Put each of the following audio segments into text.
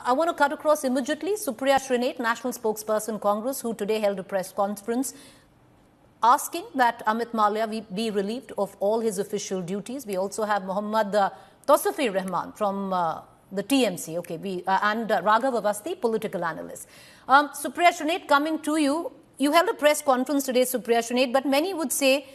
I want to cut across immediately. Supriya Shrinate, National Spokesperson, Congress, who today held a press conference asking that Amit Malviya be relieved of all his official duties. We also have Mohammad Tosafi Rahman from the TMC, and Raghav Avasthi, political analyst. Supriya Shrinate, coming to you, you held a press conference today, Supriya Shrinate, but many would say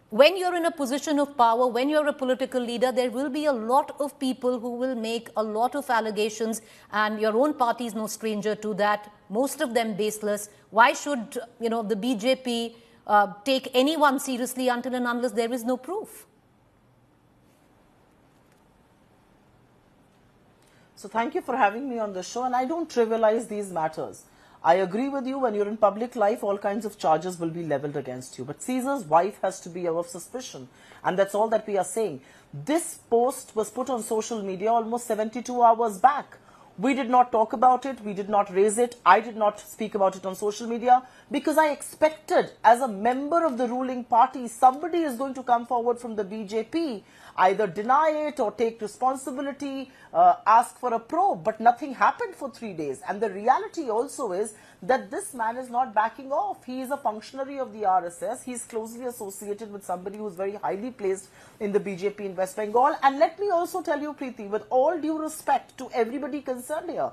when you're in a position of power, when you're a political leader, there will be a lot of people who will make a lot of allegations, and your own party is no stranger to that, most of them baseless. Why should, the BJP take anyone seriously until and unless there is no proof? So thank you for having me on the show, and I don't trivialize these matters. I agree with you, when you're in public life, all kinds of charges will be leveled against you. But Caesar's wife has to be above suspicion, and that's all that we are saying. This post was put on social media almost 72 hours back. We did not talk about it. We did not raise it. I did not speak about it on social media because I expected, as a member of the ruling party, somebody is going to come forward from the BJP, either deny it or take responsibility, ask for a probe. But nothing happened for 3 days. And the reality also is that this man is not backing off. He is a functionary of the RSS. He is closely associated with somebody who is very highly placed in the BJP in West Bengal. And let me also tell you, Preeti, with all due respect to everybody concerned here,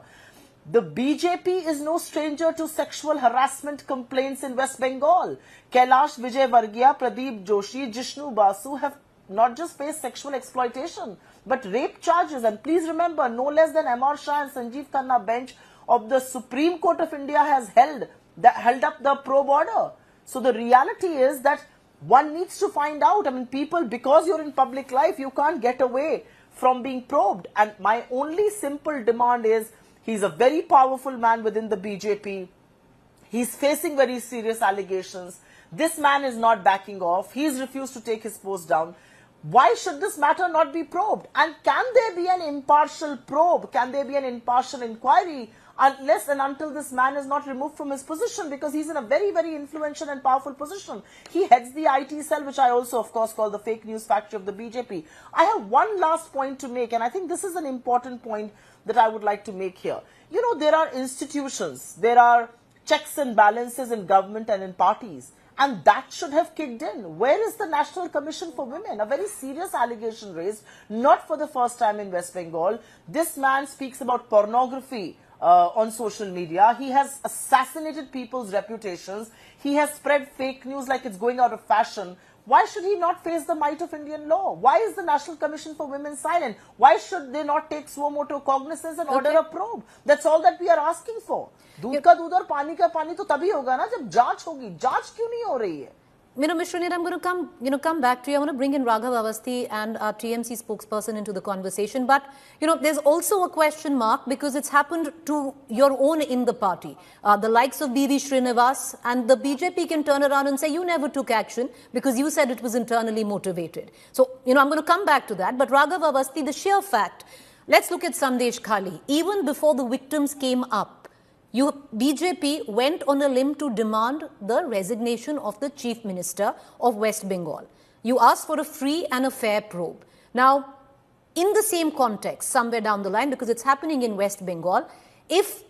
the BJP is no stranger to sexual harassment complaints in West Bengal. Kailash Vijayvargiya, Pradeep Joshi, Jishnu Basu have not just faced sexual exploitation, but rape charges. And please remember, no less than M.R. Shah and Sanjeev Khanna bench of the Supreme Court of India has held up the probe order. So the reality is that one needs to find out. I mean, people, because you're in public life, you can't get away from being probed. And my only simple demand is, he's a very powerful man within the BJP. He's facing very serious allegations. This man is not backing off. He's refused to take his post down. Why should this matter not be probed? And can there be an impartial probe? Can there be an impartial inquiry unless and until this man is not removed from his position? Because he's in a very, very influential and powerful position. He heads the IT cell, which I also, of course, call the fake news factory of the BJP. I have one last point to make, and I think this is an important point that I would like to make here. There are institutions, there are checks and balances in government and in parties. And that should have kicked in. Where is the National Commission for Women? A very serious allegation raised, not for the first time in West Bengal. This man speaks about pornography on social media. He has assassinated people's reputations. He has spread fake news like it's going out of fashion. Why should he not face the might of Indian law? Why is the National Commission for Women silent? Why should they not take suo motu cognizance and order a probe? That's all that we are asking for. दूध का दूध और पानी का पानी तो तभी होगा ना जब जांच होगी. जांच क्यों नहीं हो रही है? Ms. Shrinate, I'm going to come back to you. I want to bring in Raghav Avasthi and our TMC spokesperson into the conversation. But, there's also a question mark because it's happened to your own in the party. The likes of B.V. Srinivas, and the BJP can turn around and say, you never took action because you said it was internally motivated. So, I'm going to come back to that. But Raghav Avasthi, the sheer fact, let's look at Sandesh Khali. Even before the victims came up, BJP went on a limb to demand the resignation of the Chief Minister of West Bengal. You asked for a free and a fair probe. Now, in the same context, somewhere down the line, because it's happening in West Bengal, if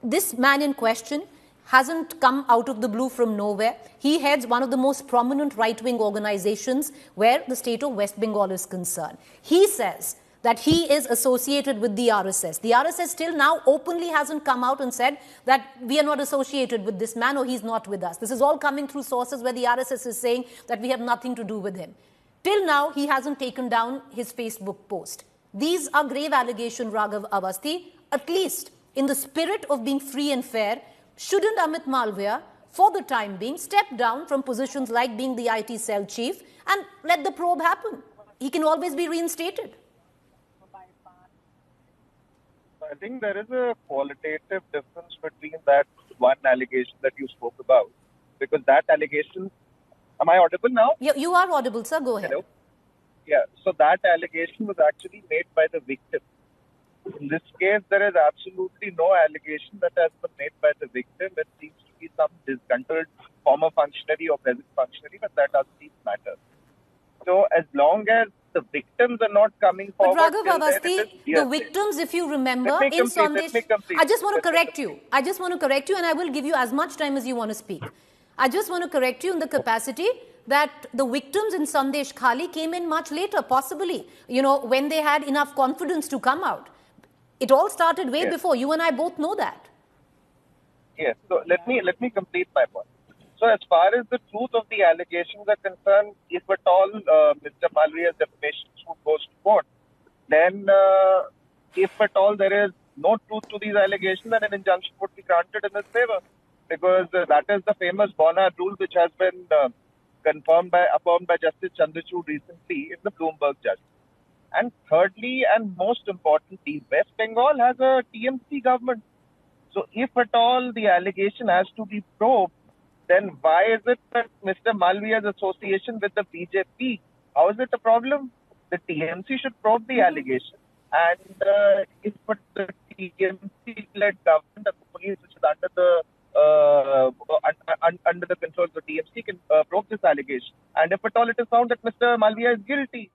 this man in question hasn't come out of the blue from nowhere, he heads one of the most prominent right-wing organizations where the state of West Bengal is concerned. He says that he is associated with the RSS. The RSS still now openly hasn't come out and said that we are not associated with this man or he's not with us. This is all coming through sources where the RSS is saying that we have nothing to do with him. Till now, he hasn't taken down his Facebook post. These are grave allegations, Raghav Avasthi. At least in the spirit of being free and fair, shouldn't Amit Malviya, for the time being, step down from positions like being the IT cell chief and let the probe happen? He can always be reinstated. I think there is a qualitative difference between that one allegation that you spoke about, because that allegation, am I audible now? You are audible, sir. Go ahead. Hello? Yeah, so that allegation was actually made by the victim. In this case, there is absolutely no allegation that has been made by the victim. It seems to be some disgruntled former functionary or present functionary, but that doesn't even matter. So as long as the victims are not coming But forward. Raghav till then it Avasthi, is the hearsay. victims, if you remember, Let me in complete, let Sandesh, me complete. I just want to Let me correct complete. you. I just want to correct you, and I will give you as much time as you want to speak. I just want to correct you in the capacity that the victims in Sandesh Khali came in much later, possibly, when they had enough confidence to come out. It all started way Yes. before. You and I both know that. Yes. So let me complete my point. So as far as the truth of the allegations are concerned, if at all Mr. Malviya's defamation suit goes to court, then if at all there is no truth to these allegations, then an injunction would be granted in his favor, because that is the famous Bonner rule which has been affirmed by Justice Chandrachud recently in the Bloomberg judgment. And thirdly, and most importantly, West Bengal has a TMC government. So if at all the allegation has to be probed, then why is it that Mr. Malviya's association with the BJP, how is it a problem? The TMC should probe the allegation. And if the TMC-led government, the police which is under the control of the TMC can probe this allegation. And if at all it is found that Mr. Malviya is guilty,